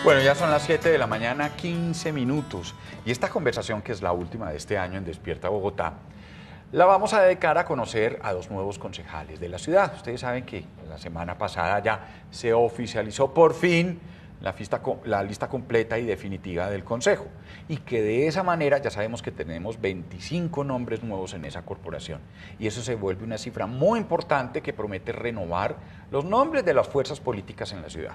Bueno, ya son las 7 de la mañana, 15 minutos. Y esta conversación, que es la última de este año en Despierta Bogotá, la vamos a dedicar a conocer a dos nuevos concejales de la ciudad. Ustedes saben que la semana pasada ya se oficializó por fin la lista completa y definitiva del Consejo. Y que de esa manera ya sabemos que tenemos 25 nombres nuevos en esa corporación. Y eso se vuelve una cifra muy importante que promete renovar los nombres de las fuerzas políticas en la ciudad.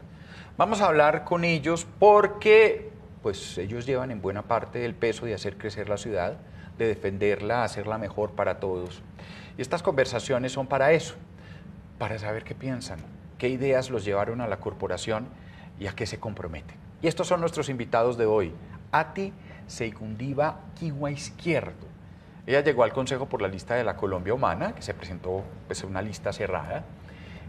Vamos a hablar con ellos porque pues, ellos llevan en buena parte el peso de hacer crecer la ciudad, de defenderla, hacerla mejor para todos. Y estas conversaciones son para eso, para saber qué piensan, qué ideas los llevaron a la corporación y a qué se comprometen. Y estos son nuestros invitados de hoy. Ati Seigundiva Kiwa Izquierdo. Ella llegó al Consejo por la lista de la Colombia Humana, que se presentó pues, una lista cerrada.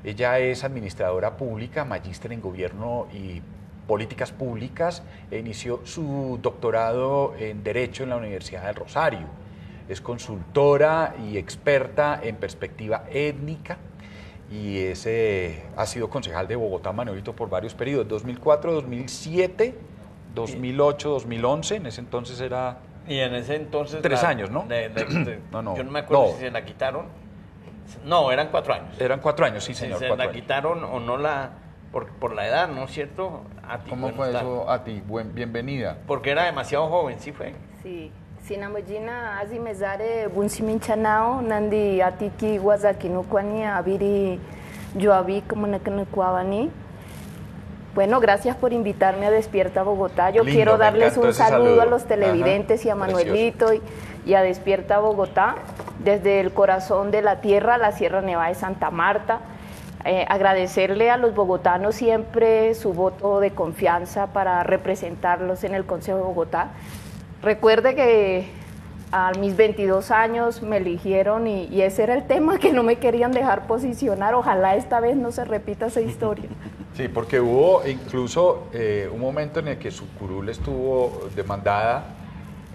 Ella es administradora pública, magíster en Gobierno y Políticas Públicas e inició su doctorado en Derecho en la Universidad del Rosario. Es consultora y experta en perspectiva étnica y ha sido concejal de Bogotá, Manolito, por varios periodos, 2004, 2007, 2008, 2011, en ese entonces era... Y en ese entonces... 3 años, ¿no? No. Yo no me acuerdo si se la quitaron. No, eran 4 años. Eran 4 años, sí, señor. Se la quitaron o no por la edad, ¿no es cierto? ¿Cómo fue eso, Ati? Bienvenida. Porque era demasiado joven, ¿sí fue? Sí. Sinamojina azimezare bunsiminchanao nandi atiki wazakinukwani abiri yoabi como nakanekuabani. Bueno, gracias por invitarme a Despierta Bogotá. Yo quiero darles un saludo a los televidentes. Ajá, y a Manuelito y a Despierta Bogotá desde el corazón de la tierra, la Sierra Nevada de Santa Marta. Agradecerle a los bogotanos siempre su voto de confianza para representarlos en el Consejo de Bogotá. Recuerde que a mis 22 años me eligieron y ese era el tema que no me querían dejar posicionar. Ojalá esta vez no se repita esa historia. Sí, porque hubo incluso un momento en el que su curul estuvo demandada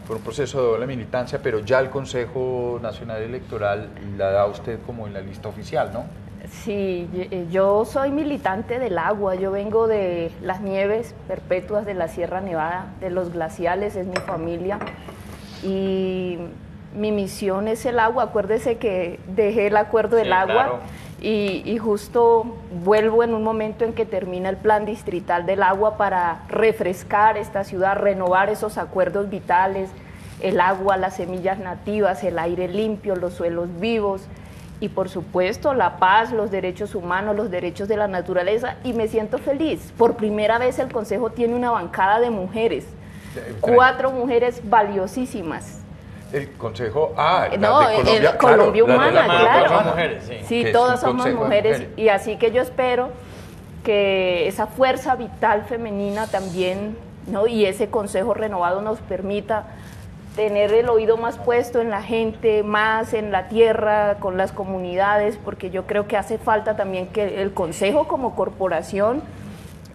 por un proceso de doble militancia, pero ya el Consejo Nacional Electoral la da usted como en la lista oficial, ¿no? Sí, yo soy militante del agua, yo vengo de las nieves perpetuas de la Sierra Nevada, de los glaciales, es mi familia, y mi misión es el agua. Acuérdese que dejé el acuerdo del agua, claro. y justo vuelvo en un momento en que termina el plan distrital del agua para refrescar esta ciudad, renovar esos acuerdos vitales, el agua, las semillas nativas, el aire limpio, los suelos vivos, y por supuesto la paz, los derechos humanos, los derechos de la naturaleza, y me siento feliz. Por primera vez el Consejo tiene una bancada de mujeres, 4 mujeres valiosísimas. El Consejo, no, de Colombia, Colombia Humana, claro. Son mujeres, sí. Sí, todas somos mujeres, y así que yo espero que esa fuerza vital femenina también, ¿no? Y ese Consejo renovado nos permita tener el oído más puesto en la gente, más en la tierra, con las comunidades, porque yo creo que hace falta también que el Consejo como corporación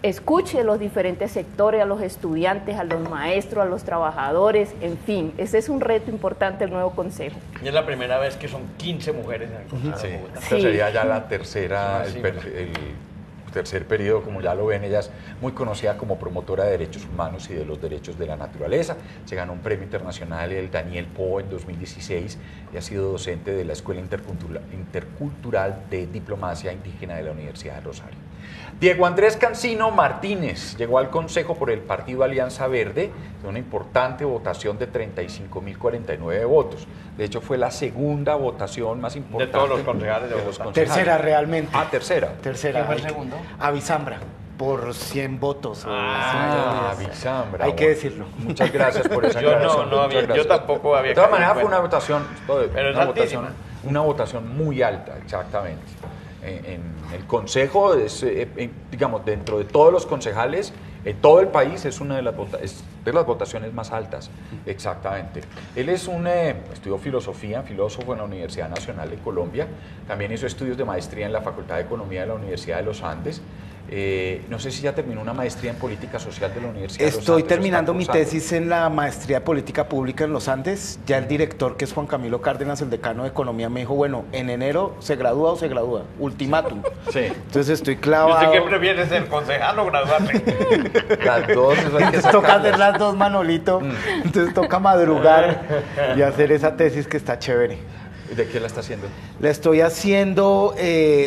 escuche a los diferentes sectores, a los estudiantes, a los maestros, a los trabajadores, en fin, ese es un reto importante del nuevo Consejo. Y es la primera vez que son 15 mujeres en el Consejo de Bogotá. Esta sería ya la tercera, el tercer periodo, como ya lo ven. Ella es muy conocida como promotora de derechos humanos y de los derechos de la naturaleza. Se ganó un premio internacional, el Daniel Po, en 2016, y ha sido docente de la Escuela Intercultural de Diplomacia Indígena de la Universidad de Rosario. Diego Andrés Cancino Martínez llegó al Consejo por el Partido Alianza Verde de una importante votación de 35.049 votos. De hecho, fue la segunda votación más importante de todos los concejales de Bogotá. Tercera realmente. Tercera. ¿Quién fue el segundo? Avisambra, por 100 votos. Avisambra. Hay que decirlo. Muchas gracias por esa aclaración. Yo tampoco había. De todas maneras, fue una votación, pero una votación muy alta, exactamente. En el Consejo, digamos, dentro de todos los concejales, en todo el país es una de las votaciones más altas, exactamente. Él estudió filosofía, filósofo en la Universidad Nacional de Colombia, también hizo estudios de maestría en la Facultad de Economía de la Universidad de los Andes, No sé si ya terminó una maestría en política social de la Universidad de los Estoy Andes, terminando o mi está cursando. tesis en la maestría de política pública en los Andes. Ya el director, que es Juan Camilo Cárdenas, el decano de economía, me dijo, bueno, en enero se gradúa o se gradúa, ultimátum. Sí. Entonces estoy clavado. ¿Usted qué prefiere, ser concejal o graduarse? Las dos, eso hay que Entonces toca hacer sacarlas. las dos, Manolito. Entonces toca madrugar y hacer esa tesis que está chévere. ¿De qué la está haciendo? La estoy haciendo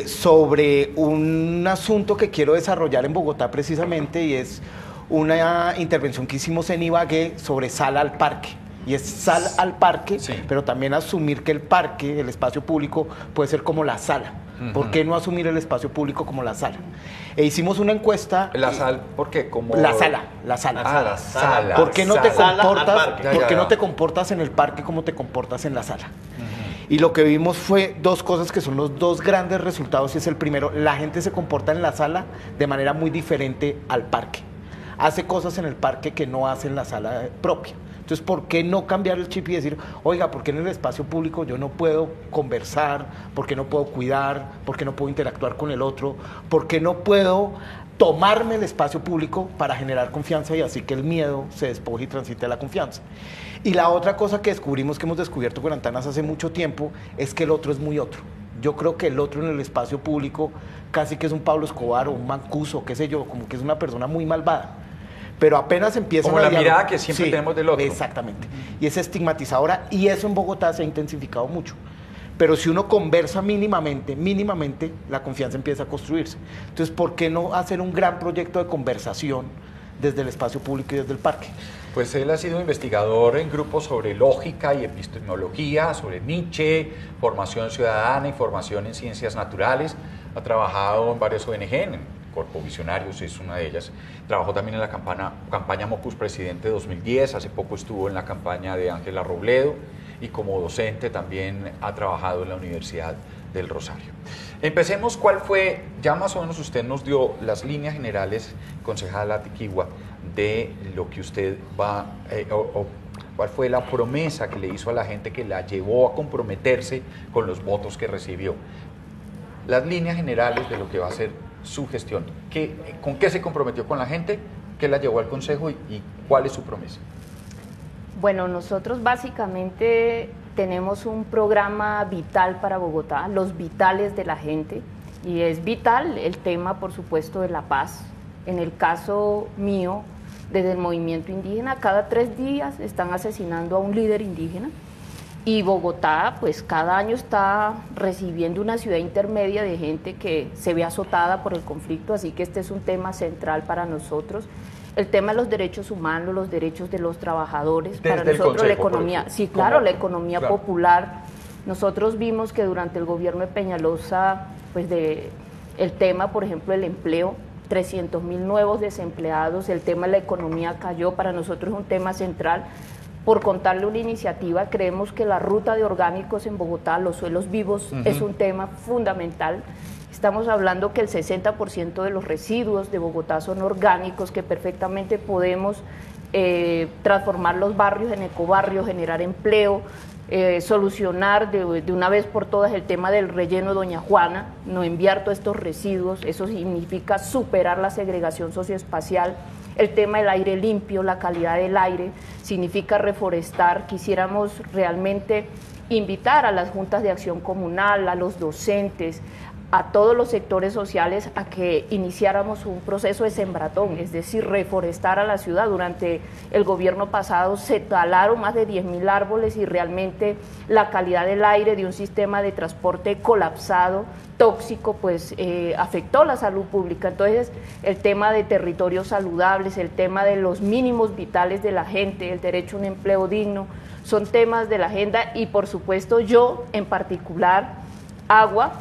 sobre un asunto que quiero desarrollar en Bogotá precisamente, y es una intervención que hicimos en Ibagué sobre sal al parque. Y es sal al parque, Sí. pero también asumir que el parque, el espacio público, puede ser como la sala. ¿Por qué no asumir el espacio público como la sala? E hicimos una encuesta. La sal, ¿por qué? Como... La sala. Ah, la sala. ¿Por qué no te Sala al comportas, parque. Ya, por ya, qué ya. no te comportas en el parque como te comportas en la sala? Y lo que vimos fue dos cosas que son los dos grandes resultados, y es el primero: la gente se comporta en la sala de manera muy diferente al parque. Hace cosas en el parque que no hace en la sala propia. Entonces, ¿por qué no cambiar el chip y decir, oiga, ¿por qué en el espacio público yo no puedo conversar? ¿Por qué no puedo cuidar? ¿Por qué no puedo interactuar con el otro? ¿Por qué no puedo tomarme el espacio público para generar confianza y así que el miedo se despoje y transite a la confianza? Y la otra cosa que descubrimos, que hemos descubierto con Antanas hace mucho tiempo, es que el otro es muy otro. Yo creo que el otro en el espacio público casi que es un Pablo Escobar o un Mancuso, qué sé yo, como que es una persona muy malvada. Pero apenas empiezan Como a la dialogar- mirada que siempre tenemos del otro. Exactamente. Y es estigmatizadora, y eso en Bogotá se ha intensificado mucho. Pero si uno conversa mínimamente, la confianza empieza a construirse. Entonces, ¿por qué no hacer un gran proyecto de conversación desde el espacio público y desde el parque? Pues él ha sido investigador en grupos sobre lógica y epistemología, sobre Nietzsche, formación ciudadana y formación en ciencias naturales. Ha trabajado en varias ONG, en Corpo Visionarios es una de ellas. Trabajó también en la campaña Mocus Presidente 2010, hace poco estuvo en la campaña de Ángela Robledo, y como docente también ha trabajado en la Universidad del Rosario. Empecemos, ¿cuál fue? Ya más o menos usted nos dio las líneas generales, concejala Atiquigua, de lo que usted va, cuál fue la promesa que le hizo a la gente que la llevó a comprometerse con los votos que recibió. Las líneas generales de lo que va a ser su gestión. ¿Con qué se comprometió con la gente? ¿Qué la llevó al Consejo y cuál es su promesa? Bueno, nosotros básicamente tenemos un programa vital para Bogotá, los vitales de la gente, y es vital el tema, por supuesto, de la paz. En el caso mío, desde el movimiento indígena, cada 3 días están asesinando a un líder indígena, y Bogotá, pues cada año está recibiendo una ciudad intermedia de gente que se ve azotada por el conflicto, así que este es un tema central para nosotros. El tema de los derechos humanos, los derechos de los trabajadores, Desde para el nosotros la Consejo, economía, por sí, ejemplo. claro, ¿Cómo? la economía Claro. popular. Nosotros vimos que durante el gobierno de Peñalosa, pues el tema, por ejemplo, el empleo, 300.000 nuevos desempleados, el tema de la economía cayó, para nosotros es un tema central. Por contarle una iniciativa, creemos que la ruta de orgánicos en Bogotá, los suelos vivos, es un tema fundamental. Estamos hablando que el 60% de los residuos de Bogotá son orgánicos, que perfectamente podemos transformar los barrios en ecobarrios, generar empleo, solucionar de una vez por todas el tema del relleno Doña Juana, no enviar todos estos residuos. Eso significa superar la segregación socioespacial. El tema del aire limpio, la calidad del aire, significa reforestar. Quisiéramos realmente invitar a las juntas de acción comunal, a los docentes, a todos los sectores sociales a que iniciáramos un proceso de sembratón, es decir, reforestar a la ciudad. Durante el gobierno pasado se talaron más de 10.000 árboles y realmente la calidad del aire de un sistema de transporte colapsado, tóxico, pues afectó la salud pública. Entonces, el tema de territorios saludables, el tema de los mínimos vitales de la gente, el derecho a un empleo digno, son temas de la agenda. Y por supuesto yo en particular, agua.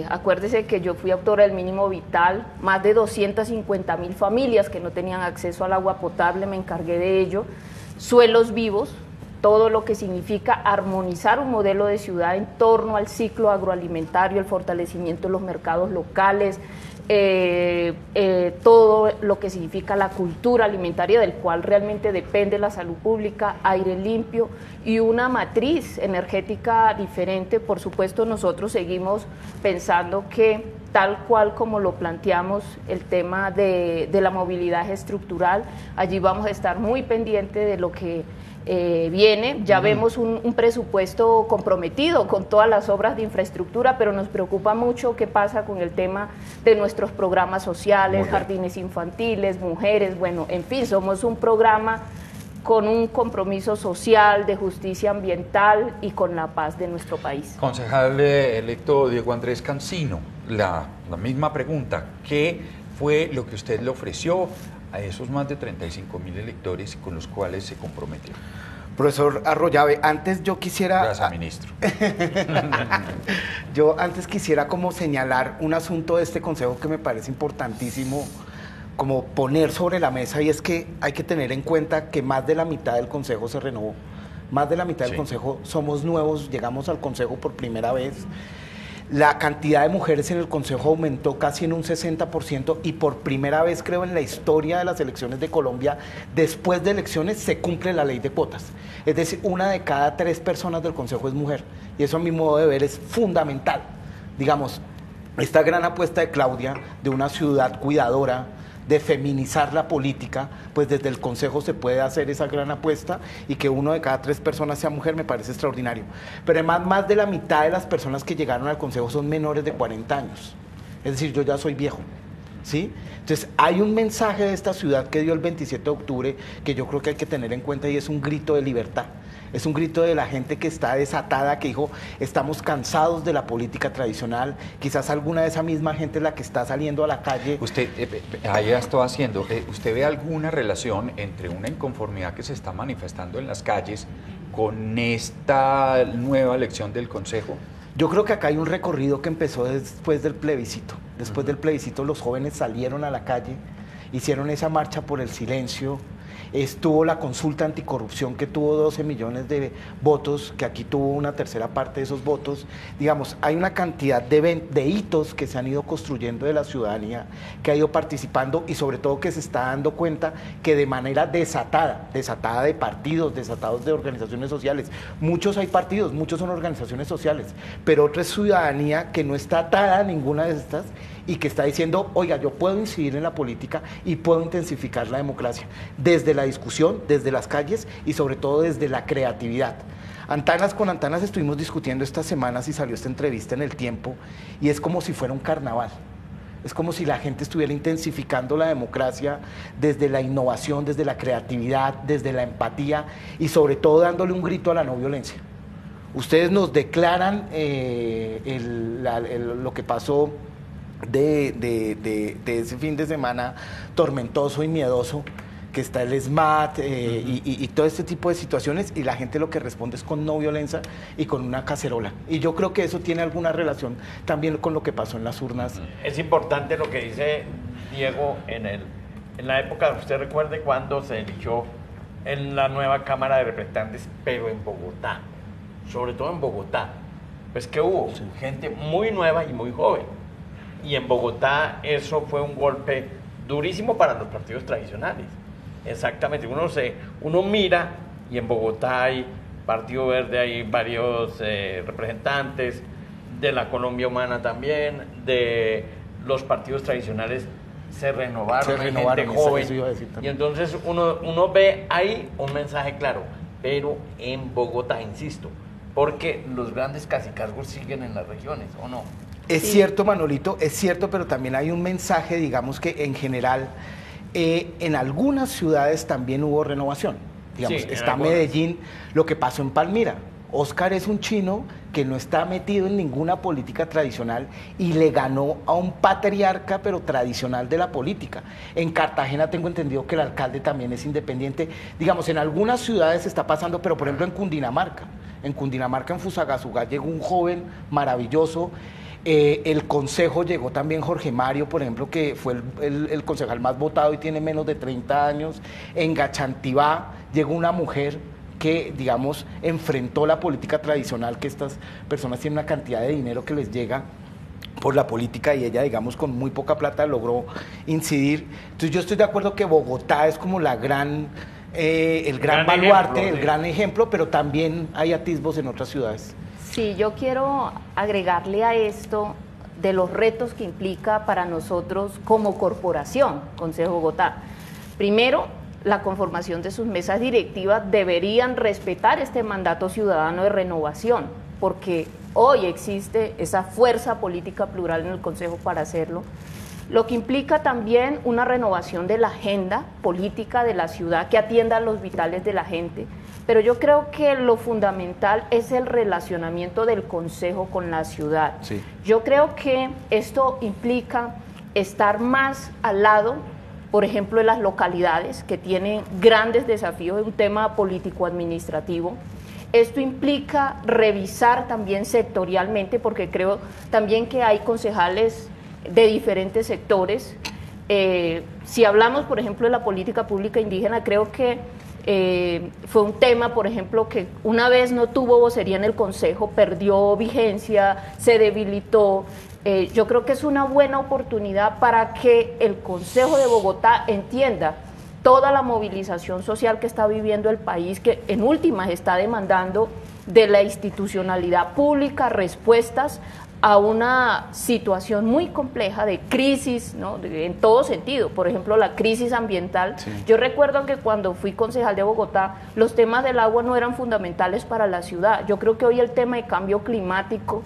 Acuérdese que yo fui autora del mínimo vital, más de 250.000 familias que no tenían acceso al agua potable, me encargué de ello. Suelos vivos, todo lo que significa armonizar un modelo de ciudad en torno al ciclo agroalimentario, el fortalecimiento de los mercados locales, todo lo que significa la cultura alimentaria, del cual realmente depende la salud pública, aire limpio y una matriz energética diferente. Por supuesto, nosotros seguimos pensando que tal cual como lo planteamos, el tema de la movilidad estructural. Allí vamos a estar muy pendientes de lo que viene. Ya vemos un presupuesto comprometido con todas las obras de infraestructura, pero nos preocupa mucho qué pasa con el tema de nuestros programas sociales, jardines infantiles, mujeres, bueno, en fin, somos un programa con un compromiso social, de justicia ambiental y con la paz de nuestro país. Concejal electo Diego Andrés Cancino, la misma pregunta, ¿qué fue lo que usted le ofreció a esos más de 35.000 electores con los cuales se comprometió? Profesor Arroyave, antes yo quisiera... Gracias, ministro. Yo antes quisiera como señalar un asunto de este consejo que me parece importantísimo como poner sobre la mesa, y es que hay que tener en cuenta que más de la mitad del consejo se renovó, más de la mitad del consejo somos nuevos, llegamos al consejo por primera vez. La cantidad de mujeres en el consejo aumentó casi en un 60% y por primera vez, creo, en la historia de las elecciones de Colombia, después de elecciones se cumple la ley de cuotas. Es decir, 1 de cada 3 personas del consejo es mujer y eso a mi modo de ver es fundamental. Digamos, esta gran apuesta de Claudia, de una ciudad cuidadora, de feminizar la política, pues desde el Consejo se puede hacer esa gran apuesta y que 1 de cada 3 personas sea mujer me parece extraordinario. Pero además más de la mitad de las personas que llegaron al Consejo son menores de 40 años. Es decir, yo ya soy viejo, ¿sí? Entonces hay un mensaje de esta ciudad que dio el 27 de octubre que yo creo que hay que tener en cuenta y es un grito de libertad. Es un grito de la gente que está desatada, que dijo, estamos cansados de la política tradicional. Quizás alguna de esa misma gente es la que está saliendo a la calle. Usted, allá está haciendo, ¿usted ve alguna relación entre una inconformidad que se está manifestando en las calles con esta nueva elección del Consejo? Yo creo que acá hay un recorrido que empezó después del plebiscito. Después del plebiscito los jóvenes salieron a la calle, hicieron esa marcha por el silencio. Estuvo la consulta anticorrupción que tuvo 12 millones de votos, que aquí tuvo una tercera parte de esos votos. Digamos, hay una cantidad de hitos que se han ido construyendo de la ciudadanía, que ha ido participando y sobre todo que se está dando cuenta que de manera desatada de partidos, desatados de organizaciones sociales. Muchos hay partidos, muchos son organizaciones sociales, pero otra es ciudadanía que no está atada a ninguna de estas y que está diciendo, oiga, yo puedo incidir en la política y puedo intensificar la democracia desde la discusión, desde las calles y sobre todo desde la creatividad. Con Antanas estuvimos discutiendo estas semanas y salió esta entrevista en El Tiempo y es como si fuera un carnaval. Es como si la gente estuviera intensificando la democracia desde la innovación, desde la creatividad, desde la empatía y sobre todo dándole un grito a la no violencia. Ustedes nos declaran lo que pasó de ese fin de semana tormentoso y miedoso, que está el SMAT y todo este tipo de situaciones, y la gente lo que responde es con no violencia y con una cacerola. Y yo creo que eso tiene alguna relación también con lo que pasó en las urnas. Es importante lo que dice Diego en la época, usted recuerde cuando se eligió en la nueva Cámara de Representantes, pero en Bogotá, sobre todo en Bogotá, pues que hubo gente muy nueva y muy joven. Y en Bogotá eso fue un golpe durísimo para los partidos tradicionales. Exactamente, uno mira y en Bogotá hay Partido Verde, hay varios representantes de la Colombia Humana también, de los partidos tradicionales se renovaron, gente joven, y entonces uno ve ahí un mensaje claro, pero en Bogotá, insisto, porque los grandes cacicazgos siguen en las regiones, ¿o no? Es cierto, Manolito, es cierto, pero también hay un mensaje, digamos que en general, en algunas ciudades también hubo renovación. Digamos, está Medellín, lo que pasó en Palmira. Oscar es un chino que no está metido en ninguna política tradicional y le ganó a un patriarca, pero tradicional de la política. En Cartagena tengo entendido que el alcalde también es independiente. Digamos, en algunas ciudades está pasando, pero por ejemplo en Cundinamarca, en Fusagasugá llegó un joven maravilloso. El consejo llegó también Jorge Mario, por ejemplo, que fue el concejal más votado y tiene menos de 30 años. En Gachantibá llegó una mujer que, digamos, enfrentó la política tradicional, que estas personas tienen una cantidad de dinero que les llega por la política y ella, digamos, con muy poca plata logró incidir. Entonces yo estoy de acuerdo que Bogotá es como el gran baluarte, ejemplo, el gran ejemplo, pero también hay atisbos en otras ciudades. Sí, yo quiero agregarle a esto de los retos que implica para nosotros como corporación, Consejo de Bogotá. Primero, la conformación de sus mesas directivas deberían respetar este mandato ciudadano de renovación, porque hoy existe esa fuerza política plural en el Consejo para hacerlo, lo que implica también una renovación de la agenda política de la ciudad que atienda a los vitales de la gente. Pero yo creo que lo fundamental es el relacionamiento del Consejo con la ciudad. Sí. Yo creo que esto implica estar más al lado, por ejemplo, de las localidades que tienen grandes desafíos en un tema político-administrativo. Esto implica revisar también sectorialmente, porque creo también que hay concejales de diferentes sectores. Si hablamos, por ejemplo, de la política pública indígena, creo que fue un tema, por ejemplo, que una vez no tuvo vocería en el Consejo, perdió vigencia, se debilitó. Yo creo que es una buena oportunidad para que el Consejo de Bogotá entienda toda la movilización social que está viviendo el país, que en últimas está demandando de la institucionalidad pública respuestas a una situación muy compleja de crisis, ¿no? En todo sentido. Por ejemplo, la crisis ambiental. Sí. Yo recuerdo que cuando fui concejal de Bogotá, los temas del agua no eran fundamentales para la ciudad. Yo creo que hoy el tema de cambio climático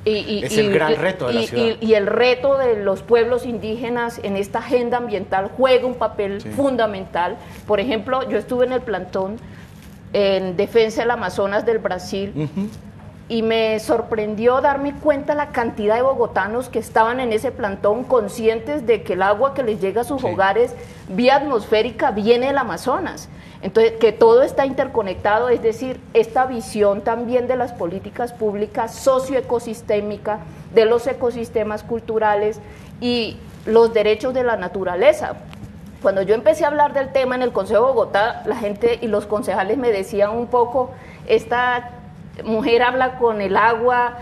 es el gran reto de la ciudad. Y el reto de los pueblos indígenas en esta agenda ambiental juega un papel fundamental. Por ejemplo, yo estuve en el plantón en defensa del Amazonas del Brasil, y me sorprendió darme cuenta la cantidad de bogotanos que estaban en ese plantón conscientes de que el agua que les llega a sus hogares vía atmosférica viene del Amazonas. Entonces, que todo está interconectado, es decir, esta visión también de las políticas públicas socioecosistémicas, de los ecosistemas culturales y los derechos de la naturaleza. Cuando yo empecé a hablar del tema en el Consejo de Bogotá, la gente y los concejales me decían un poco, esta mujer habla con el agua,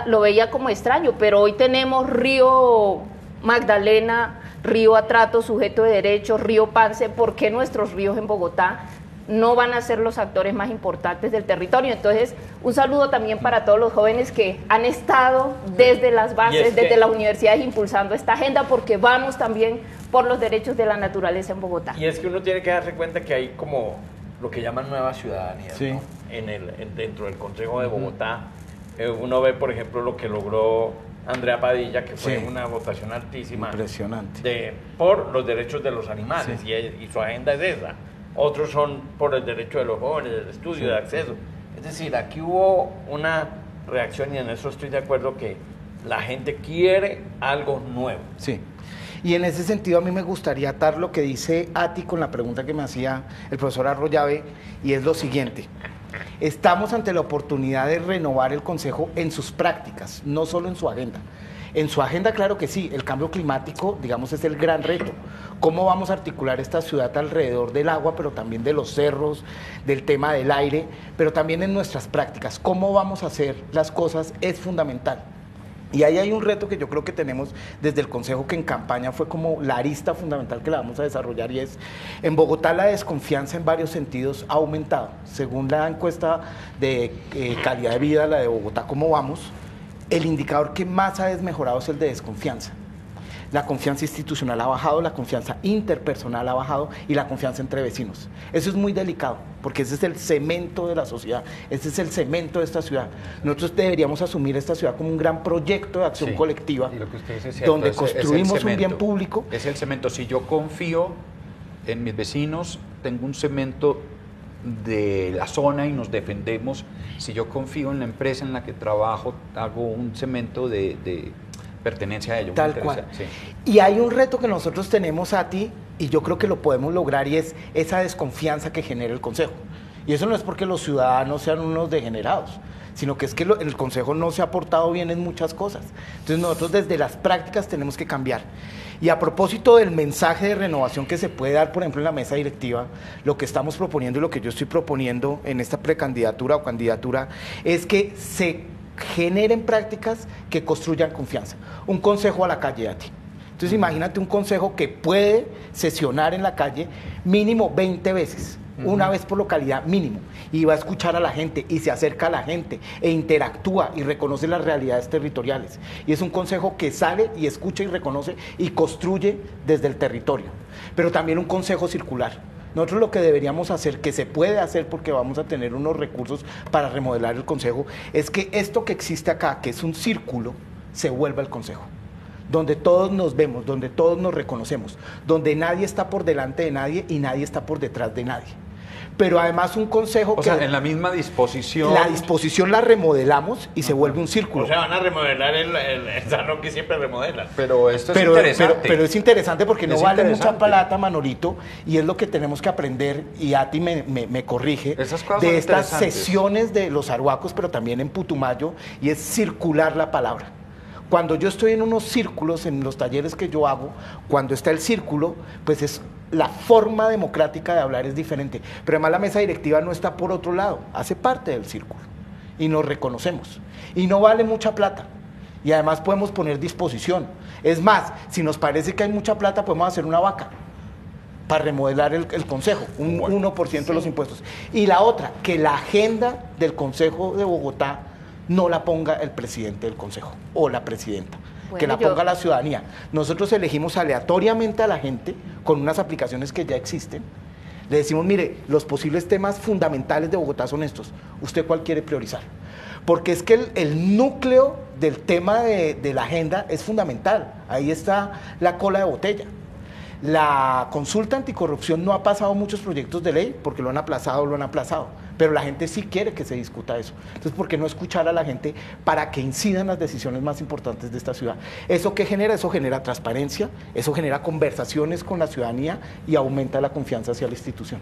lo veía como extraño, pero hoy tenemos río Magdalena, río Atrato, sujeto de derechos, río Pance. ¿Por qué nuestros ríos en Bogotá no van a ser los actores más importantes del territorio? Entonces, un saludo también para todos los jóvenes que han estado desde las bases, desde las universidades impulsando esta agenda, porque vamos también por los derechos de la naturaleza en Bogotá. Y es que uno tiene que darse cuenta que hay como lo que llaman nueva ciudadanía, ¿no? Dentro del Consejo de Bogotá. Uno ve, por ejemplo, lo que logró Andrea Padilla, que fue una votación altísima. Impresionante. Por los derechos de los animales, y su agenda es esa. Otros son por el derecho de los jóvenes, del estudio, de acceso. Es decir, aquí hubo una reacción, y en eso estoy de acuerdo, que la gente quiere algo nuevo. Sí. Y en ese sentido a mí me gustaría atar lo que dice Ati con la pregunta que me hacía el profesor Arroyave, y es lo siguiente. Estamos ante la oportunidad de renovar el Consejo en sus prácticas, no solo en su agenda. En su agenda, claro que sí, el cambio climático, digamos, es el gran reto. ¿Cómo vamos a articular esta ciudad alrededor del agua, pero también de los cerros, del tema del aire, pero también en nuestras prácticas? ¿Cómo vamos a hacer las cosas? Es fundamental. Y ahí hay un reto que yo creo que tenemos desde el Consejo, que en campaña fue como la arista fundamental que la vamos a desarrollar, y es, en Bogotá la desconfianza en varios sentidos ha aumentado. Según la encuesta de calidad de vida, la de Bogotá, ¿cómo vamos?, el indicador que más ha desmejorado es el de desconfianza. La confianza institucional ha bajado, la confianza interpersonal ha bajado, y la confianza entre vecinos. Eso es muy delicado, porque ese es el cemento de la sociedad, ese es el cemento de esta ciudad. Nosotros deberíamos asumir esta ciudad como un gran proyecto de acción colectiva, y lo que usted dice es cierto, donde construimos un bien público. Es el cemento. Si yo confío en mis vecinos, tengo un cemento de la zona y nos defendemos. Si yo confío en la empresa en la que trabajo, hago un cemento de pertenencia a ellos. Tal cual. Sí. Y hay un reto que nosotros tenemos, a ti, y yo creo que lo podemos lograr, y es esa desconfianza que genera el Consejo. Y eso no es porque los ciudadanos sean unos degenerados, sino que es que el Consejo no se ha portado bien en muchas cosas. Entonces nosotros desde las prácticas tenemos que cambiar. Y a propósito del mensaje de renovación que se puede dar, por ejemplo, en la mesa directiva, lo que estamos proponiendo y lo que yo estoy proponiendo en esta precandidatura o candidatura es que se generen prácticas que construyan confianza. Un consejo a la calle, a ti. Entonces imagínate un consejo que puede sesionar en la calle mínimo 20 veces, una vez por localidad mínimo, y va a escuchar a la gente y se acerca a la gente e interactúa y reconoce las realidades territoriales. Y es un consejo que sale y escucha y reconoce y construye desde el territorio. Pero también un consejo circular. Nosotros lo que deberíamos hacer, que se puede hacer porque vamos a tener unos recursos para remodelar el consejo, es que esto que existe acá, que es un círculo, se vuelva el consejo. Donde todos nos vemos, donde todos nos reconocemos, donde nadie está por delante de nadie y nadie está por detrás de nadie. Pero además un consejo O sea, en la misma disposición. La disposición la remodelamos y se vuelve un círculo. O sea, van a remodelar el salón que siempre remodelan. Pero esto es interesante. Pero es interesante porque no Es vale interesante. mucha plata, Manolito, y es lo que tenemos que aprender, y a ti me corrige, Esas cosas de son estas interesantes. sesiones de los arhuacos, pero también en Putumayo, y es circular la palabra. Cuando yo estoy en unos círculos, en los talleres que yo hago, cuando está el círculo, pues es la forma democrática de hablar es diferente. Pero además la mesa directiva no está por otro lado, hace parte del círculo. Y nos reconocemos. Y no vale mucha plata. Y además podemos poner disposición. Es más, si nos parece que hay mucha plata, podemos hacer una vaca para remodelar el consejo, un Bueno. 1% de los impuestos. Y la otra, que la agenda del Consejo de Bogotá no la ponga el presidente del consejo o la presidenta, que la ponga la ciudadanía. Nosotros elegimos aleatoriamente a la gente con unas aplicaciones que ya existen. Le decimos, mire, los posibles temas fundamentales de Bogotá son estos. ¿Usted cuál quiere priorizar? Porque es que el núcleo del tema de la agenda es fundamental. Ahí está la cola de botella. La consulta anticorrupción no ha pasado muchos proyectos de ley porque lo han aplazado, pero la gente sí quiere que se discuta eso. Entonces, ¿por qué no escuchar a la gente para que incidan las decisiones más importantes de esta ciudad? ¿Eso qué genera? Eso genera transparencia, eso genera conversaciones con la ciudadanía y aumenta la confianza hacia la institución.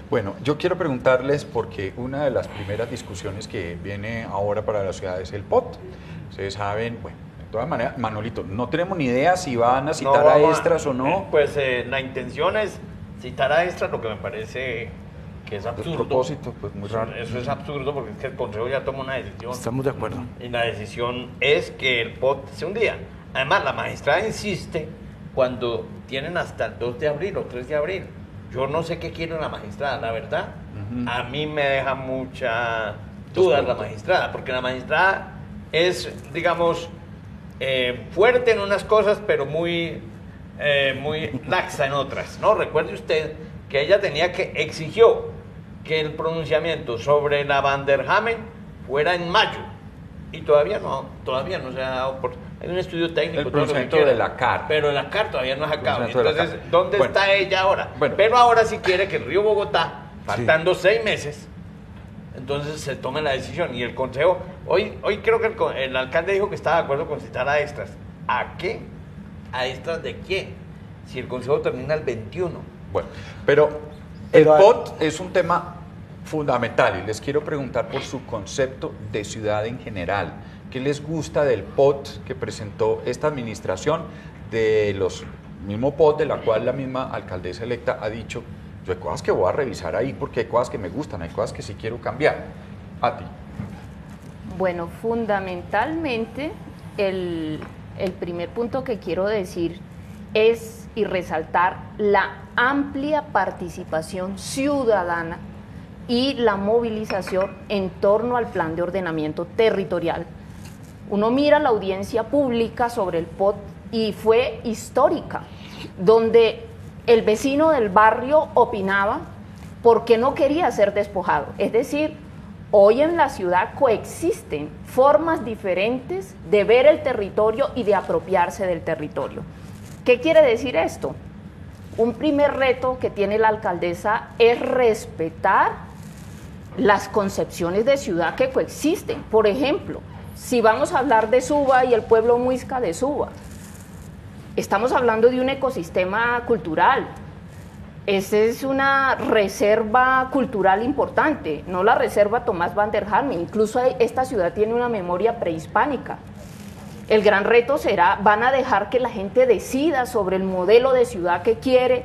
Bueno, yo quiero preguntarles porque una de las primeras discusiones que viene ahora para la ciudad es el POT. Ustedes saben, bueno, de todas maneras, Manolito, no tenemos ni idea si van a citar a extras o no. Pues la intención es citar a extras, lo que me parece que es absurdo. El propósito, pues muy raro. Eso es absurdo porque es que el Consejo ya toma una decisión. Estamos de acuerdo. Y la decisión es que el POT se hundía. Además, la magistrada insiste cuando tienen hasta el 2 de abril o 3 de abril. Yo no sé qué quiere la magistrada, la verdad. A mí me deja mucha duda la magistrada, porque la magistrada es, digamos, fuerte en unas cosas, pero muy laxa en otras, ¿no? Recuerde usted que ella exigió que el pronunciamiento sobre la Van der Hamen fuera en mayo, y todavía no se ha dado por... Hay un estudio técnico, el todo lo que pronunciamiento quiera, de la CAR. pero la CAR todavía no ha sacado. Entonces, ¿dónde Bueno. está ella ahora? Bueno. Pero ahora sí quiere que el Río Bogotá, faltando 6 meses, entonces se tome la decisión. Y el Consejo, hoy creo que el alcalde dijo que estaba de acuerdo con citar a extras. ¿A qué? ¿A extras de quién? Si el Consejo termina el 21. Bueno, pero el POT es un tema fundamental y les quiero preguntar por su concepto de ciudad en general. ¿Qué les gusta del POT que presentó esta administración, de los mismo POT de la cual la misma alcaldesa electa ha dicho, yo hay cosas que voy a revisar ahí porque hay cosas que me gustan, hay cosas que sí quiero cambiar? A ti. Bueno, fundamentalmente el primer punto que quiero decir es y resaltar la amplia participación ciudadana y la movilización en torno al plan de ordenamiento territorial. Uno mira la audiencia pública sobre el POT y fue histórica, donde el vecino del barrio opinaba porque no quería ser despojado. Es decir, hoy en la ciudad coexisten formas diferentes de ver el territorio y de apropiarse del territorio. ¿Qué quiere decir esto? Un primer reto que tiene la alcaldesa es respetar las concepciones de ciudad que coexisten. Por ejemplo, si vamos a hablar de Suba y el pueblo muisca de Suba, estamos hablando de un ecosistema cultural. Esa es una reserva cultural importante, no la reserva Tomás Van der Hamen. Incluso esta ciudad tiene una memoria prehispánica. El gran reto será, ¿van a dejar que la gente decida sobre el modelo de ciudad que quiere?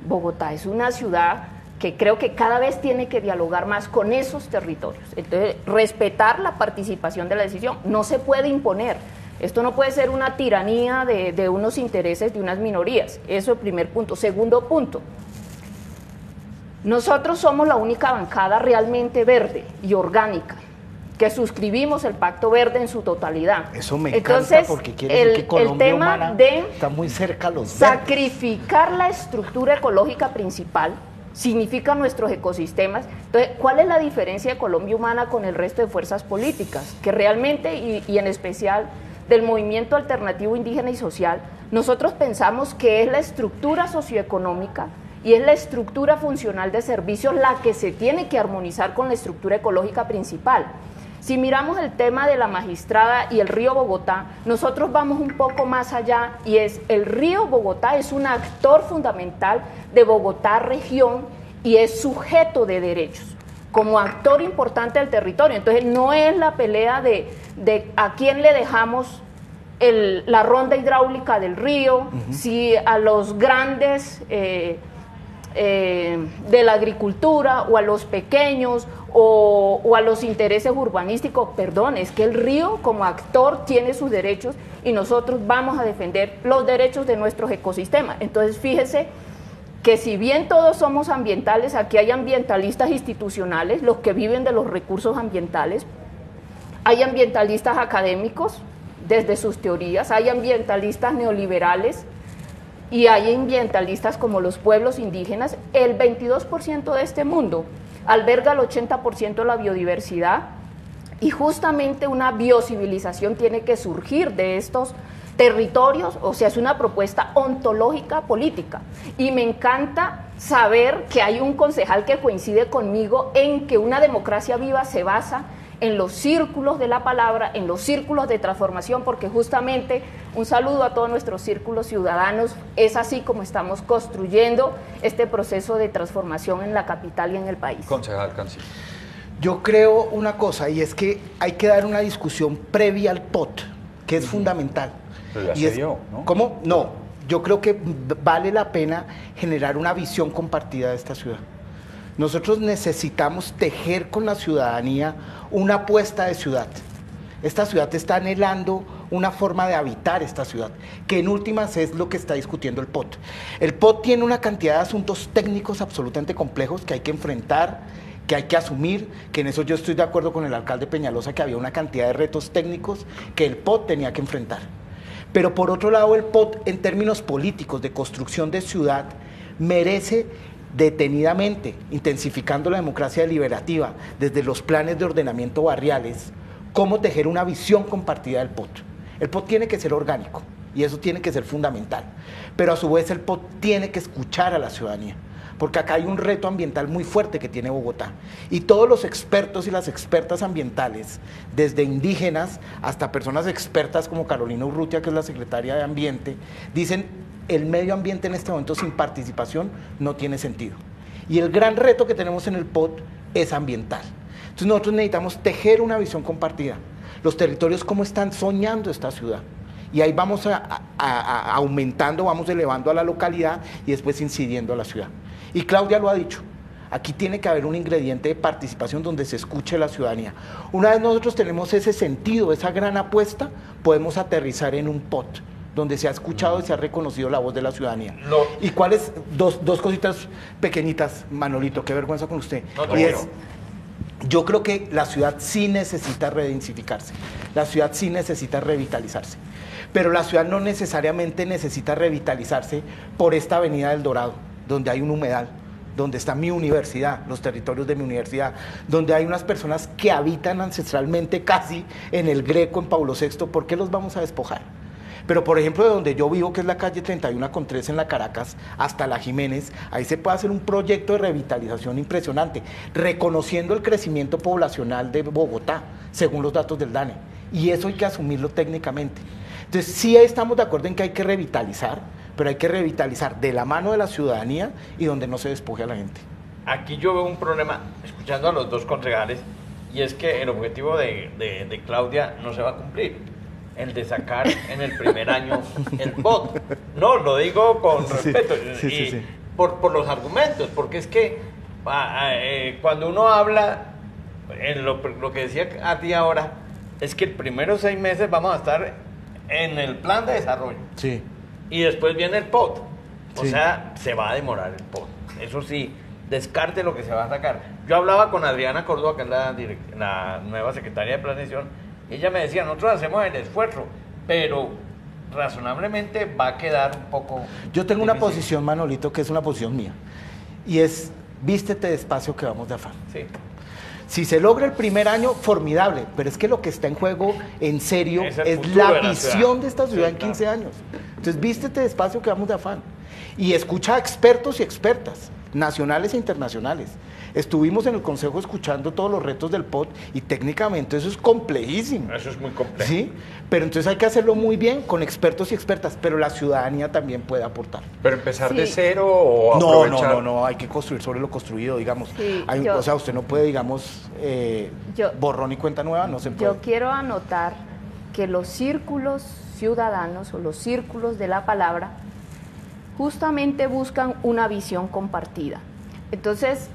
Bogotá es una ciudad que creo que cada vez tiene que dialogar más con esos territorios. Entonces, respetar la participación de la decisión no se puede imponer. Esto no puede ser una tiranía de unos intereses de unas minorías. Eso es el primer punto. Segundo punto, nosotros somos la única bancada realmente verde y orgánica que suscribimos el Pacto Verde en su totalidad. Eso me encanta. Entonces, porque quiere decir que Colombia el tema humana de está muy cerca a los sacrificar la estructura ecológica principal significa nuestros ecosistemas. Entonces, ¿cuál es la diferencia de Colombia Humana con el resto de fuerzas políticas? Que realmente, y en especial del movimiento alternativo indígena y social, nosotros pensamos que es la estructura socioeconómica y es la estructura funcional de servicios la que se tiene que armonizar con la estructura ecológica principal. Si miramos el tema de la magistrada y el río Bogotá, nosotros vamos un poco más allá y es el río Bogotá es un actor fundamental de Bogotá región y es sujeto de derechos como actor importante del territorio. Entonces no es la pelea de a quién le dejamos la ronda hidráulica del río, si a los grandes de la agricultura o a los pequeños o a los intereses urbanísticos. Perdón, es que el río como actor tiene sus derechos y nosotros vamos a defender los derechos de nuestros ecosistemas. Entonces fíjese que si bien todos somos ambientales, aquí hay ambientalistas institucionales, los que viven de los recursos ambientales, hay ambientalistas académicos desde sus teorías, hay ambientalistas neoliberales, y hay ambientalistas como los pueblos indígenas. El 22% de este mundo alberga el 80% de la biodiversidad y justamente una biocivilización tiene que surgir de estos territorios, o sea, es una propuesta ontológica política. Y me encanta saber que hay un concejal que coincide conmigo en que una democracia viva se basa en los círculos de la palabra, en los círculos de transformación, porque justamente un saludo a todos nuestros círculos ciudadanos, es así como estamos construyendo este proceso de transformación en la capital y en el país. Concejal Cancino. Yo creo una cosa, y es que hay que dar una discusión previa al POT, que es fundamental. Pero ya y se es, dio, ¿no? ¿Cómo? No, yo creo que vale la pena generar una visión compartida de esta ciudad. Nosotros necesitamos tejer con la ciudadanía una apuesta de ciudad. Esta ciudad está anhelando una forma de habitar esta ciudad, que en últimas es lo que está discutiendo el POT. El POT tiene una cantidad de asuntos técnicos absolutamente complejos que hay que enfrentar, que hay que asumir, que en eso yo estoy de acuerdo con el alcalde Peñalosa, que había una cantidad de retos técnicos que el POT tenía que enfrentar. Pero por otro lado, el POT, en términos políticos de construcción de ciudad, merece detenidamente, intensificando la democracia deliberativa desde los planes de ordenamiento barriales, cómo tejer una visión compartida del POT. El POT tiene que ser orgánico y eso tiene que ser fundamental, pero a su vez el POT tiene que escuchar a la ciudadanía, porque acá hay un reto ambiental muy fuerte que tiene Bogotá y todos los expertos y las expertas ambientales, desde indígenas hasta personas expertas como Carolina Urrutia, que es la secretaria de Ambiente, dicen el medio ambiente en este momento sin participación no tiene sentido. Y el gran reto que tenemos en el POT es ambiental. Entonces nosotros necesitamos tejer una visión compartida. Los territorios, cómo están soñando esta ciudad. Y ahí vamos aumentando, vamos elevando a la localidad y después incidiendo a la ciudad. Y Claudia lo ha dicho, aquí tiene que haber un ingrediente de participación donde se escuche la ciudadanía. Una vez nosotros tenemos ese sentido, esa gran apuesta, podemos aterrizar en un POT donde se ha escuchado y se ha reconocido la voz de la ciudadanía. No. ¿Y cuáles? Dos cositas pequeñitas, Manolito, qué vergüenza con usted. No, y es, yo creo que la ciudad sí necesita redensificarse, la ciudad sí necesita revitalizarse, pero la ciudad no necesariamente necesita revitalizarse por esta avenida del Dorado, donde hay un humedal, donde está mi universidad, los territorios de mi universidad, donde hay unas personas que habitan ancestralmente casi en el Greco, en Pablo VI. ¿Por qué los vamos a despojar? Pero por ejemplo de donde yo vivo, que es la calle 31/3 en la Caracas, hasta la Jiménez, ahí se puede hacer un proyecto de revitalización impresionante, reconociendo el crecimiento poblacional de Bogotá, según los datos del DANE, y eso hay que asumirlo técnicamente. Entonces sí estamos de acuerdo en que hay que revitalizar, pero hay que revitalizar de la mano de la ciudadanía y donde no se despoje a la gente. Aquí yo veo un problema, escuchando a los dos concejales, y es que el objetivo de Claudia no se va a cumplir. El de sacar en el primer año el POT. No, lo digo con respeto. Sí. Por los argumentos, porque es que cuando uno habla, en lo que decía a ti ahora, es que el primero 6 meses vamos a estar en el plan de desarrollo. Sí. Y después viene el POT. O Sí. sea, se va a demorar el POT. Eso sí, descarte lo que se va a sacar. Yo hablaba con Adriana Córdoba, que es la nueva secretaria de Planeación, y ella me decía, nosotros hacemos el esfuerzo, pero razonablemente va a quedar un poco Yo tengo una difícil. posición, Manolito, que es una posición mía. Y es, vístete despacio que vamos de afán. Sí. Si se logra el primer año, formidable, pero es que lo que está en juego, en serio, Es el es futuro la de la visión ciudad. de esta ciudad Sí, en 15 claro. años. Entonces, vístete despacio que vamos de afán. Y escucha a expertos y expertas, nacionales e internacionales. Estuvimos en el Consejo escuchando todos los retos del POT y técnicamente eso es complejísimo. Eso es muy complejo. ¿Sí? Pero entonces hay que hacerlo muy bien con expertos y expertas, pero la ciudadanía también puede aportar. Pero empezar de Sí. cero o No, aprovechar. no, hay que construir sobre lo construido, digamos. Sí, O sea, usted no puede, digamos, Yo- borrón y cuenta nueva, no se puede. Yo quiero anotar que los círculos ciudadanos o los círculos de la palabra justamente buscan una visión compartida. Entonces,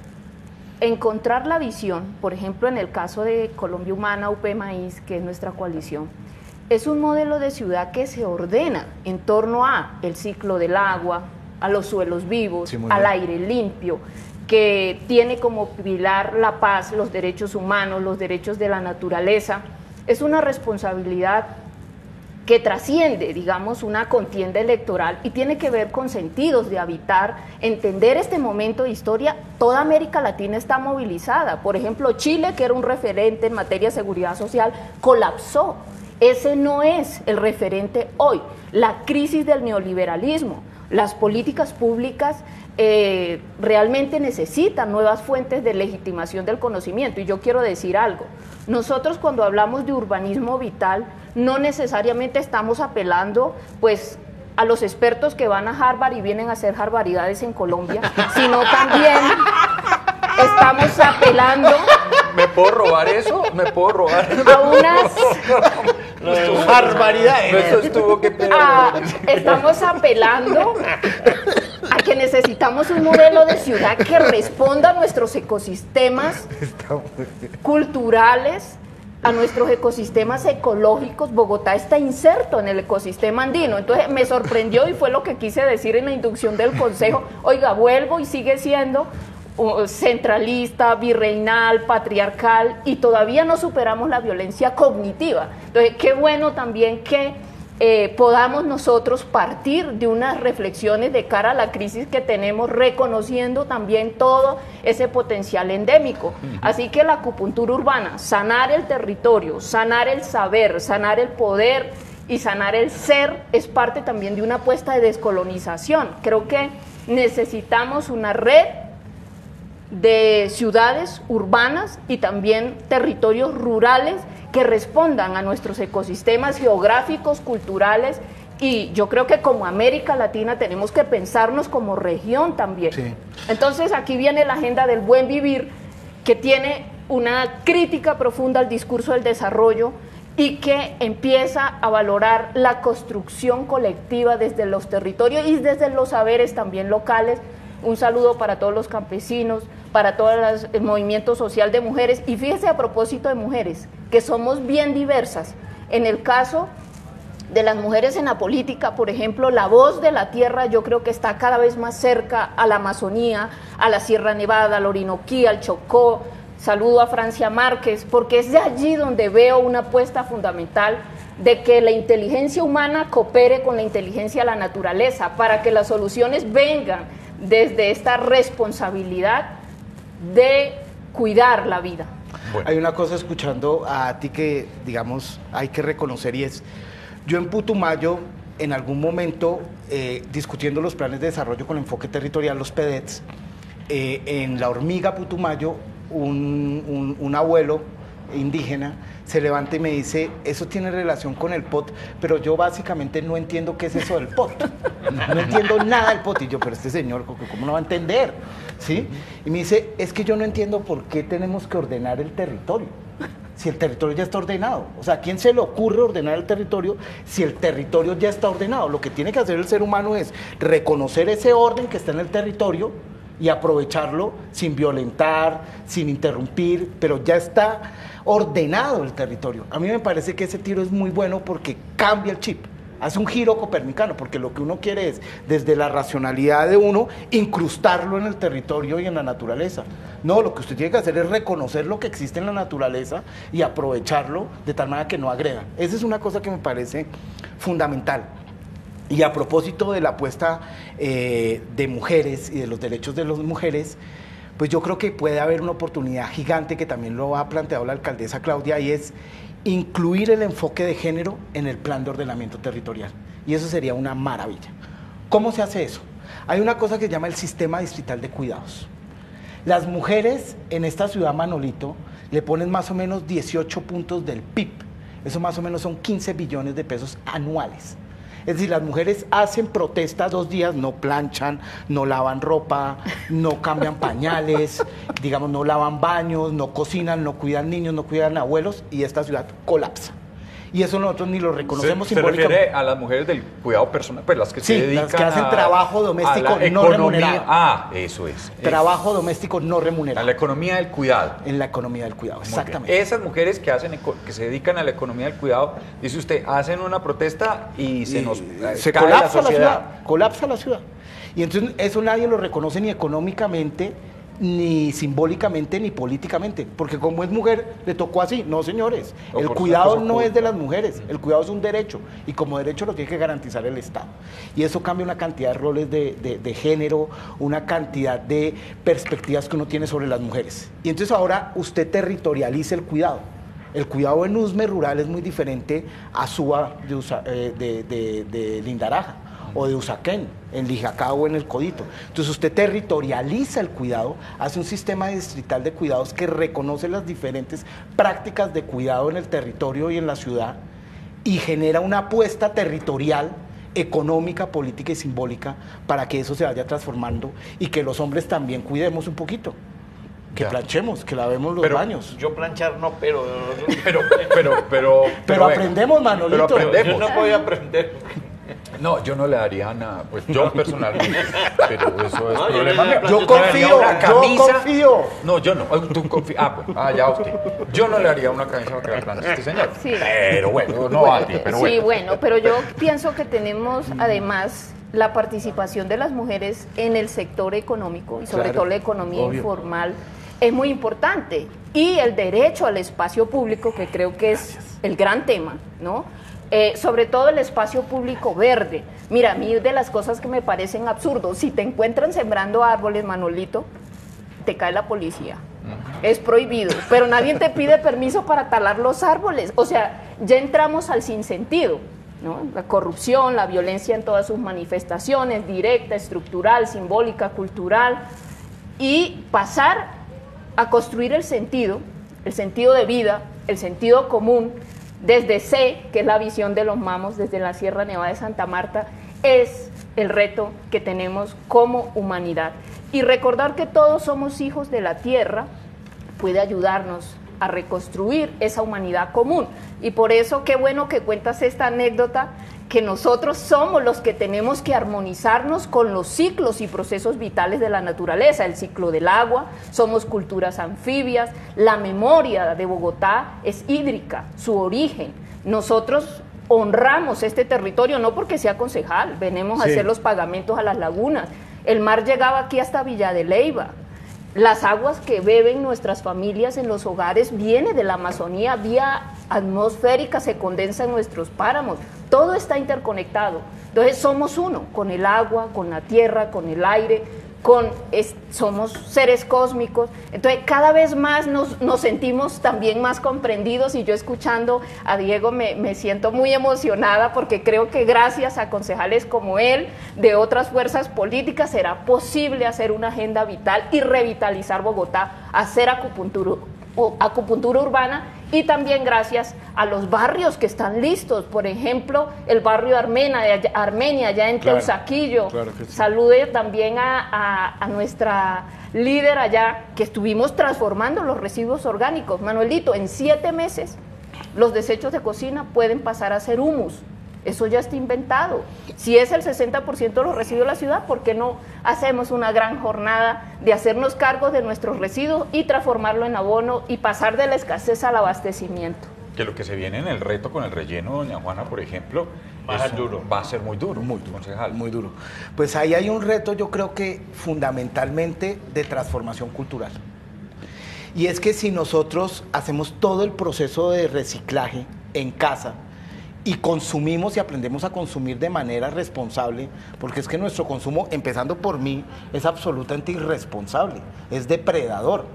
encontrar la visión, por ejemplo, en el caso de Colombia Humana, UP Maíz, que es nuestra coalición, es un modelo de ciudad que se ordena en torno a el ciclo del agua, a los suelos vivos, Sí, muy al bien. aire limpio, que tiene como pilar la paz, los derechos humanos, los derechos de la naturaleza. Es una responsabilidad que trasciende, digamos, una contienda electoral y tiene que ver con sentidos de habitar, entender este momento de historia. Toda América Latina está movilizada. Por ejemplo, Chile, que era un referente en materia de seguridad social, colapsó. Ese no es el referente hoy. La crisis del neoliberalismo, las políticas públicas realmente necesitan nuevas fuentes de legitimación del conocimiento. Y yo quiero decir algo. Nosotros cuando hablamos de urbanismo vital, no necesariamente estamos apelando, pues, a los expertos que van a Harvard y vienen a hacer barbaridades en Colombia, sino también estamos apelando ¿Me puedo robar eso? ¿Me puedo robar? a unas... barbaridades. Eso estuvo que te... estamos apelando a que necesitamos un modelo de ciudad que responda a nuestros ecosistemas culturales, a nuestros ecosistemas ecológicos. Bogotá está inserto en el ecosistema andino. Entonces me sorprendió y fue lo que quise decir en la inducción del consejo. Oiga, vuelvo y sigue siendo centralista, virreinal, patriarcal, y todavía no superamos la violencia cognitiva. Entonces, qué bueno también que podamos nosotros partir de unas reflexiones de cara a la crisis que tenemos, reconociendo también todo ese potencial endémico. Así que la acupuntura urbana, sanar el territorio, sanar el saber, sanar el poder y sanar el ser, es parte también de una apuesta de descolonización. Creo que necesitamos una red de ciudades urbanas y también territorios rurales que respondan a nuestros ecosistemas geográficos, culturales, y yo creo que como América Latina tenemos que pensarnos como región también. Sí. Entonces aquí viene la agenda del buen vivir, que tiene una crítica profunda al discurso del desarrollo y que empieza a valorar la construcción colectiva desde los territorios y desde los saberes también locales. Un saludo para todos los campesinos, para todo el movimiento social de mujeres. Y fíjese, a propósito de mujeres, que somos bien diversas. En el caso de las mujeres en la política, por ejemplo, la voz de la tierra yo creo que está cada vez más cerca a la Amazonía, a la Sierra Nevada, al Orinoquí, al Chocó. Saludo a Francia Márquez, porque es de allí donde veo una apuesta fundamental de que la inteligencia humana coopere con la inteligencia de la naturaleza, para que las soluciones vengan desde esta responsabilidad de cuidar la vida. Bueno. Hay una cosa escuchando a ti que, digamos, hay que reconocer, y es, yo en Putumayo, en algún momento, discutiendo los planes de desarrollo con enfoque territorial, los PEDETs, en La Hormiga, Putumayo, un abuelo indígena se levanta y me dice, eso tiene relación con el POT, pero yo básicamente no entiendo qué es eso del POT. No entiendo nada del POT. Y yo, pero este señor, ¿cómo no va a entender? ¿Sí? Y me dice, es que yo no entiendo por qué tenemos que ordenar el territorio, si el territorio ya está ordenado. O sea, ¿a quién se le ocurre ordenar el territorio si el territorio ya está ordenado? Lo que tiene que hacer el ser humano es reconocer ese orden que está en el territorio y aprovecharlo sin violentar, sin interrumpir, pero ya está ordenado el territorio. A mí me parece que ese tiro es muy bueno porque cambia el chip. hace un giro copernicano, porque lo que uno quiere es, desde la racionalidad de uno, incrustarlo en el territorio y en la naturaleza. No, lo que usted tiene que hacer es reconocer lo que existe en la naturaleza y aprovecharlo de tal manera que no agreda. Esa es una cosa que me parece fundamental. Y a propósito de la apuesta de mujeres y de los derechos de las mujeres, pues yo creo que puede haber una oportunidad gigante que también lo ha planteado la alcaldesa Claudia, y es incluir el enfoque de género en el plan de ordenamiento territorial. Y eso sería una maravilla. ¿Cómo se hace eso? Hay una cosa que se llama el sistema distrital de cuidados. Las mujeres en esta ciudad, Manolito, le ponen más o menos 18 puntos del PIB. Eso más o menos son 15 billones de pesos anuales. Es decir, las mujeres hacen protesta 2 días, no planchan, no lavan ropa, no cambian pañales, digamos, no lavan baños, no cocinan, no cuidan niños, no cuidan abuelos, y esta ciudad colapsa. Y eso nosotros ni lo reconocemos simbólicamente. ¿Se refiere a las mujeres del cuidado personal? Pues las que se dedican las que hacen trabajo doméstico no remunerado. Eso es. Trabajo doméstico no remunerado. A la economía del cuidado. En la economía del cuidado, Muy exactamente. bien. Esas mujeres que se dedican a la economía del cuidado, dice usted, hacen una protesta y se se cae colapsa la sociedad. Colapsa la ciudad. Y entonces eso nadie lo reconoce ni económicamente, ni simbólicamente, ni políticamente, porque como es mujer, le tocó así. No, señores, el cuidado no es de las mujeres, el cuidado es un derecho, y como derecho lo tiene que garantizar el Estado. Y eso cambia una cantidad de roles de género, una cantidad de perspectivas que uno tiene sobre las mujeres. Y entonces ahora usted territorializa el cuidado. El cuidado en Usme rural es muy diferente a Suba de Lindaraja, o de Usaquén, en Lijacá o en el Codito. Entonces usted territorializa el cuidado, hace un sistema distrital de cuidados que reconoce las diferentes prácticas de cuidado en el territorio y en la ciudad, y genera una apuesta territorial, económica, política y simbólica para que eso se vaya transformando y que los hombres también cuidemos un poquito. Que planchemos, que lavemos los baños. Yo planchar no, pero aprendemos, Manolito. Pero aprendemos. Yo no voy a aprender. No, yo no le daría nada, pues yo personalmente, pero eso es No, problema mío. Yo confío. No, yo no, tú confías. Ya usted. Yo no le haría una camisa para que la planche este señor. Sí. Pero bueno, no a ti, pero bueno. Sí, bueno, pero yo pienso que tenemos además la participación de las mujeres en el sector económico y sobre todo la economía informal es muy importante. Y el derecho al espacio público, que creo que es el gran tema, ¿no? Sobre todo el espacio público verde. Mira, a mí de las cosas que me parecen absurdos, si te encuentran sembrando árboles, Manolito, te cae la policía. Es prohibido, pero nadie te pide permiso para talar los árboles. O sea, ya entramos al sinsentido, ¿no? La corrupción, la violencia en todas sus manifestaciones, directa, estructural, simbólica, cultural, y pasar a construir el sentido de vida, el sentido común, desde C, que es la visión de los mamos, desde la Sierra Nevada de Santa Marta, es el reto que tenemos como humanidad. Y recordar que todos somos hijos de la tierra puede ayudarnos a reconstruir esa humanidad común. Y por eso qué bueno que cuentas esta anécdota, que nosotros somos los que tenemos que armonizarnos con los ciclos y procesos vitales de la naturaleza, el ciclo del agua, somos culturas anfibias, la memoria de Bogotá es hídrica, su origen. Nosotros honramos este territorio no porque sea concejal, venimos a hacer los pagamentos a las lagunas. El mar llegaba aquí hasta Villa de Leyva. Las aguas que beben nuestras familias en los hogares viene de la Amazonía, vía atmosférica se condensa en nuestros páramos. Todo está interconectado. Entonces somos uno, con el agua, con la tierra, con el aire, somos seres cósmicos. Entonces cada vez más nos sentimos también más comprendidos, y yo escuchando a Diego me siento muy emocionada porque creo que gracias a concejales como él, de otras fuerzas políticas, será posible hacer una agenda vital y revitalizar Bogotá, hacer acupuntura urbana, y también gracias a los barrios que están listos, por ejemplo, el barrio Armenia, allá en Teusaquillo. Claro que sí. Salude también a nuestra líder allá, que estuvimos transformando los residuos orgánicos. Manuelito, en 7 meses los desechos de cocina pueden pasar a ser humus. Eso ya está inventado. Si es el 60% de los residuos de la ciudad, ¿por qué no hacemos una gran jornada de hacernos cargo de nuestros residuos y transformarlo en abono y pasar de la escasez al abastecimiento? Que lo que se viene en el reto con el relleno, doña Juana, por ejemplo, Va a ser duro. Va a ser muy duro, concejal. Muy duro. Pues ahí hay un reto, yo creo que fundamentalmente de transformación cultural. Y es que si nosotros hacemos todo el proceso de reciclaje en casa y consumimos y aprendemos a consumir de manera responsable, porque es que nuestro consumo, empezando por mí, es absolutamente irresponsable, es depredador,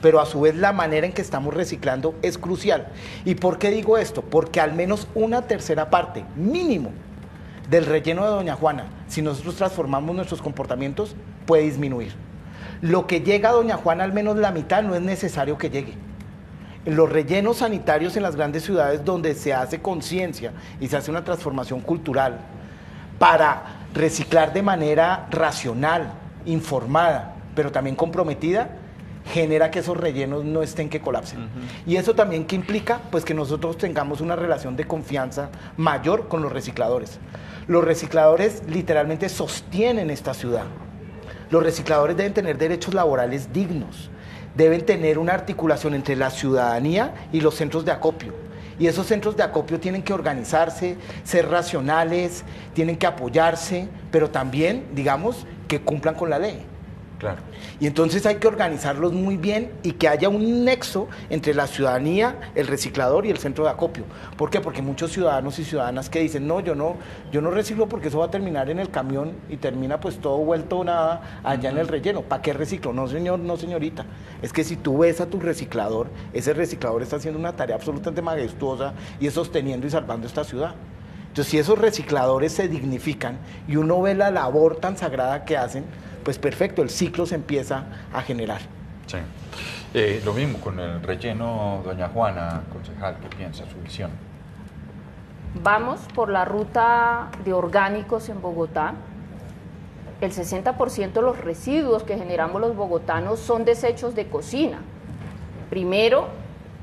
pero a su vez la manera en que estamos reciclando es crucial. ¿Y por qué digo esto? Porque al menos una tercera parte, mínimo, del relleno de Doña Juana, si nosotros transformamos nuestros comportamientos, puede disminuir. Lo que llega a Doña Juana, al menos la mitad, no es necesario que llegue. Los rellenos sanitarios en las grandes ciudades donde se hace conciencia y se hace una transformación cultural para reciclar de manera racional, informada, pero también comprometida, genera que esos rellenos no estén que colapsen. Y eso también que implica pues que nosotros tengamos una relación de confianza mayor con los recicladores. Los recicladores literalmente sostienen esta ciudad. Los recicladores deben tener derechos laborales dignos, deben tener una articulación entre la ciudadanía y los centros de acopio. Y esos centros de acopio tienen que organizarse, ser racionales, tienen que apoyarse, pero también, digamos, que cumplan con la ley. Claro. Y entonces hay que organizarlos muy bien y que haya un nexo entre la ciudadanía, el reciclador y el centro de acopio. ¿Por qué? Porque muchos ciudadanos y ciudadanas que dicen, no, yo no reciclo porque eso va a terminar en el camión y termina pues todo vuelto nada allá en el relleno. ¿Para qué reciclo? No, señor, no, señorita. Es que si tú ves a tu reciclador, ese reciclador está haciendo una tarea absolutamente majestuosa y es sosteniendo y salvando esta ciudad. Entonces, si esos recicladores se dignifican y uno ve la labor tan sagrada que hacen, pues perfecto, el ciclo se empieza a generar. Sí. Lo mismo con el relleno, doña Juana, concejal, ¿qué piensa, su visión? Vamos por la ruta de orgánicos en Bogotá. El 60% de los residuos que generamos los bogotanos son desechos de cocina. Primero,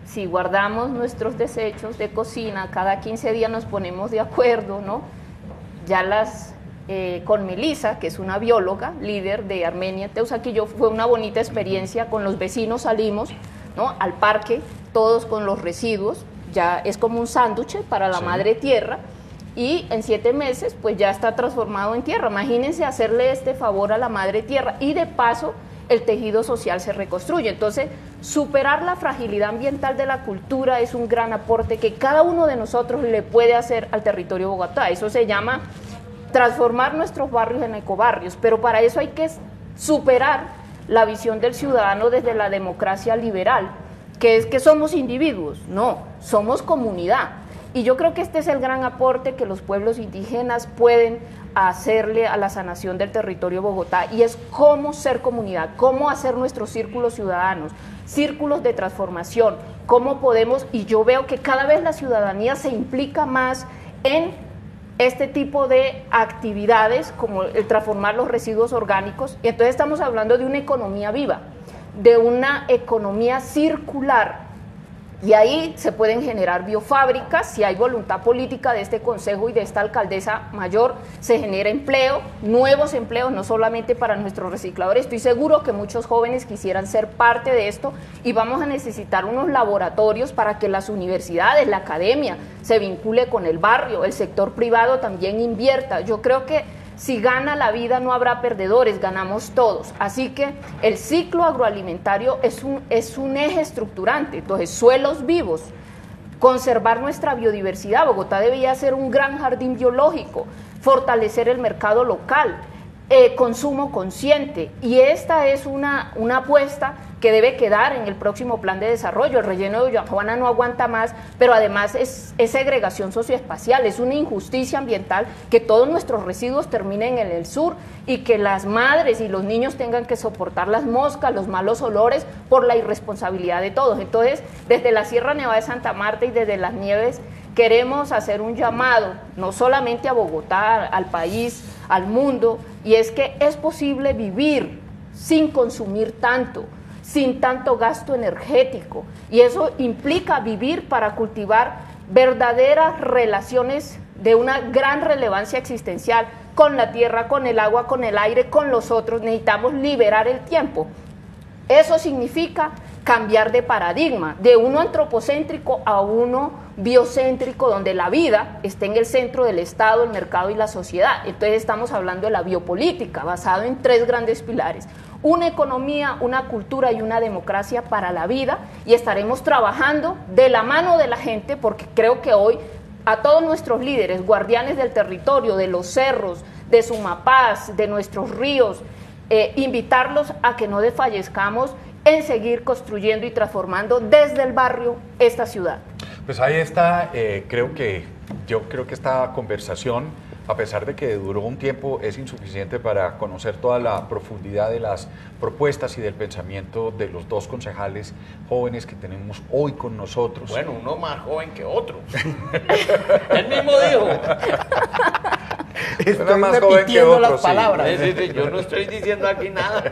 si guardamos nuestros desechos de cocina, cada 15 días nos ponemos de acuerdo, ¿no? Ya con Melissa, que es una bióloga, líder de Armenia Teusaquillo, fue una bonita experiencia, con los vecinos salimos, ¿no?, al parque, todos con los residuos, ya es como un sándwich para la madre tierra, y en 7 meses pues ya está transformado en tierra. Imagínense hacerle este favor a la madre tierra y de paso el tejido social se reconstruye. Entonces, superar la fragilidad ambiental de la cultura es un gran aporte que cada uno de nosotros le puede hacer al territorio de Bogotá. Eso se llama transformar nuestros barrios en ecobarrios, pero para eso hay que superar la visión del ciudadano desde la democracia liberal, que es que somos individuos. No, somos comunidad. Y yo creo que este es el gran aporte que los pueblos indígenas pueden hacerle a la sanación del territorio de Bogotá, y es cómo ser comunidad, cómo hacer nuestros círculos ciudadanos, círculos de transformación, cómo podemos, y yo veo que cada vez la ciudadanía se implica más en este tipo de actividades como el transformar los residuos orgánicos, y entonces estamos hablando de una economía viva, de una economía circular, y ahí se pueden generar biofábricas. Si hay voluntad política de este consejo y de esta alcaldesa mayor, se genera empleo, nuevos empleos, no solamente para nuestros recicladores. Estoy seguro que muchos jóvenes quisieran ser parte de esto, y vamos a necesitar unos laboratorios para que las universidades, la academia se vincule con el barrio, el sector privado también invierta. Yo creo que si gana la vida no habrá perdedores, ganamos todos. Así que el ciclo agroalimentario es un eje estructurante. Entonces, suelos vivos, conservar nuestra biodiversidad. Bogotá debería ser un gran jardín biológico, fortalecer el mercado local, consumo consciente. Y esta es una apuesta que debe quedar en el próximo plan de desarrollo. El relleno de Doña Juana no aguanta más, pero además es segregación socioespacial, es una injusticia ambiental que todos nuestros residuos terminen en el sur y que las madres y los niños tengan que soportar las moscas, los malos olores por la irresponsabilidad de todos. Entonces, desde la Sierra Nevada de Santa Marta y desde las Nieves queremos hacer un llamado, no solamente a Bogotá, al país, al mundo, y es que es posible vivir sin consumir tanto, sin tanto gasto energético, y eso implica vivir para cultivar verdaderas relaciones de una gran relevancia existencial con la tierra, con el agua, con el aire, con los otros. Necesitamos liberar el tiempo. Eso significa cambiar de paradigma, de uno antropocéntrico a uno biocéntrico, donde la vida esté en el centro del Estado, el mercado y la sociedad. Entonces estamos hablando de la biopolítica, basado en 3 grandes pilares: una economía, una cultura y una democracia para la vida, y estaremos trabajando de la mano de la gente, porque creo que hoy a todos nuestros líderes, guardianes del territorio, de los cerros, de Sumapaz, de nuestros ríos, invitarlos a que no desfallezcamos en seguir construyendo y transformando desde el barrio esta ciudad. Pues ahí está, yo creo que esta conversación, a pesar de que duró un tiempo, es insuficiente para conocer toda la profundidad de las propuestas y del pensamiento de los 2 concejales jóvenes que tenemos hoy con nosotros. Bueno, uno más joven que otro. Él mismo dijo. Estoy más joven que repitiendo otro, las sí. palabras. Yo no estoy diciendo aquí nada.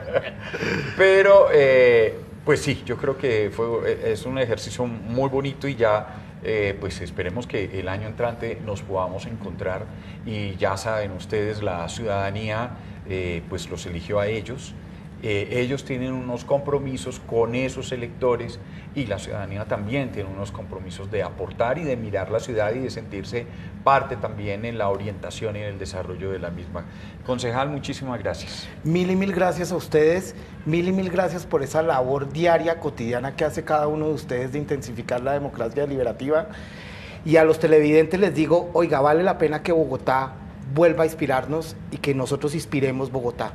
Pero, pues sí, yo creo que es un ejercicio muy bonito y ya, pues esperemos que el año entrante nos podamos encontrar y ya saben ustedes, la ciudadanía pues los eligió a ellos. Ellos tienen unos compromisos con esos electores y la ciudadanía también tiene unos compromisos de aportar y de mirar la ciudad y de sentirse parte también en la orientación y en el desarrollo de la misma. Concejal, muchísimas gracias. Mil y mil gracias a ustedes, mil y mil gracias por esa labor diaria, cotidiana que hace cada uno de ustedes de intensificar la democracia deliberativa. Y a los televidentes les digo, oiga, vale la pena que Bogotá vuelva a inspirarnos y que nosotros inspiremos Bogotá.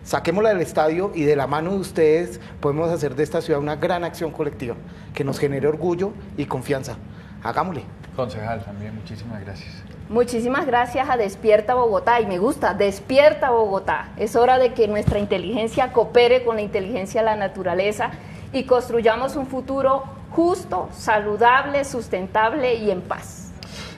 Saquémosla del estadio y de la mano de ustedes podemos hacer de esta ciudad una gran acción colectiva que nos genere orgullo y confianza. Hagámosle. Concejal, también muchísimas gracias. Muchísimas gracias a Despierta Bogotá, y me gusta, Despierta Bogotá. Es hora de que nuestra inteligencia coopere con la inteligencia de la naturaleza y construyamos un futuro justo, saludable, sustentable y en paz.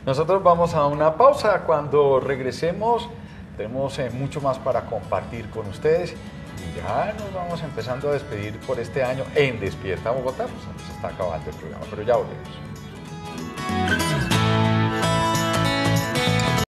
Nosotros vamos a una pausa. Cuando regresemos tenemos mucho más para compartir con ustedes y ya nos vamos empezando a despedir por este año en Despierta Bogotá. Pues se está acabando el programa, pero ya volvemos.